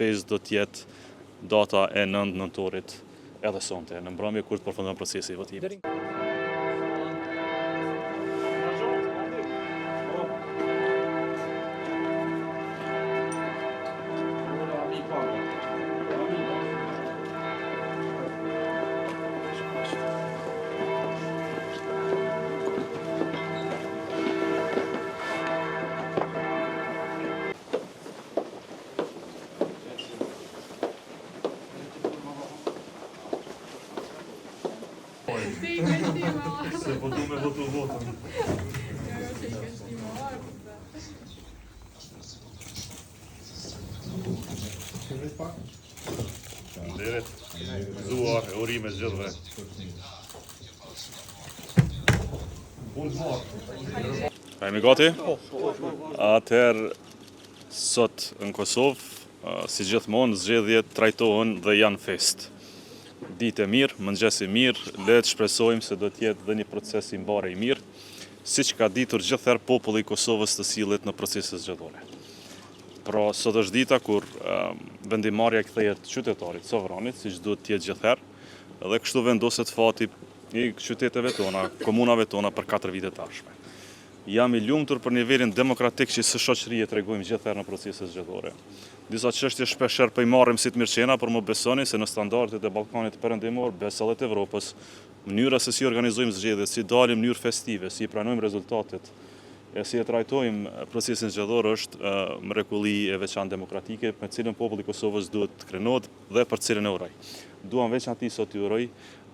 fejz do t'jetë data e 9 nëntorit edhe sonte, në mbrëmje kur të përfundon procesi i votimit. Se votu me votu votën. Faleminderit. Gëzuar, urime gjithëve. Jemi gati? Atëherë, sot në Kosovë, si gjithmonë, zgjedhjet trajtohen dhe janë fest. Ditë e mirë, mëngjes i mirë, le të shpresojmë se do t'jetë dhe një proces i mbarë i mirë, siç ka ditur gjithherë populli i Kosovës të sillet në proceset zgjedhore. Pra, sot është dita kur vendimarrja kthehet qytetarit sovranit, siç duhet të jetë gjithherë, dhe kështu vendoset fati i qyteteve tona, komunave tona për 4 vite të ardhshme. Jam i lumtur për nivelin demokratik që së shoqëria tregojmë gjithherë në proceset zgjedhore. Disa çështje shpeshherë po i marrim si të mirëqena, por më besoni se në standardet e Ballkanit Perëndimor, besallet e Evropës, mënyra se si organizojmë zgjedhjet, si dalim në mënyrë festive, si i pranojmë rezultatet, e si e trajtojmë procesin zgjedhor është mrekulli e veçantë demokratike, me cilën populli i Kosovës duhet të krenohet dhe për cilën e uroj. Duam veçanërisht sot të uroj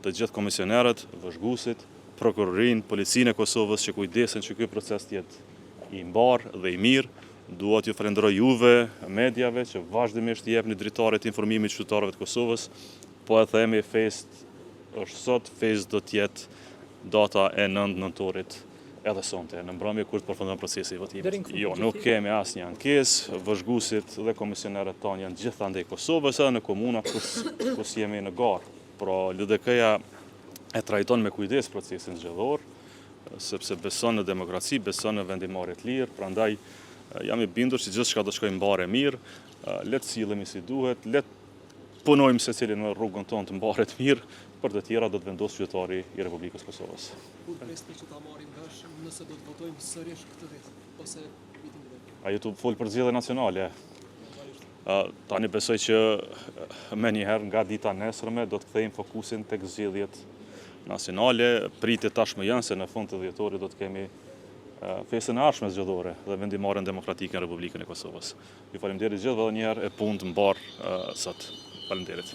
të gjithë komisionerët, vëzhguesit, prokurorin, policinë e Kosovës që kujdesen që ky proces të jetë i mbarë dhe i mirë. Dua t'ju falenderoj juve, mediave, që vazhdimisht i jepni dritaret informimit qytetarëve të Kosovës, po e themi fest është sot, fest do t'jetë data e 9 nëntorit edhe sonte, në mbrëmje kur të përfundon procesi i votimit. Jo, nuk kemi asnjë ankesë, vëzhguesit dhe komisionerët tanë janë gjithandej Kosovës, edhe në komuna kus jemi në garë. Pra, LDK-ja e trajton me kujdes procesin zgjedhor, sepse beson në demokraci, beson në vendimarrje të lirë, prandaj jam i bindur që gjithçka do shkojë mbarë mirë, le të sillemi si duhet, le të punojmë secili në rrugën tonë të mbarë të mirë, për të tjera do të vendosë qytetari i Republikës Kosovës. Kur presni që ta marrim vesh nëse do të votojmë sërish këtë vit, ose vitin tjetër? A ju të folë për zgjedhje nacionale? Tani besoj që me njëherë nga dita nesërme do të kthejmë fokusin tek zgjedhjet nacionale, pritjet tashmë janë se në fund të dhjetorit do të kemi festën e ardhshme zgjedhore dhe vendimarrjen demokratike në Republikën e Kosovës. Ju faleminderit gjithëve edhe një herë e punë të mbarë sot. Faleminderit.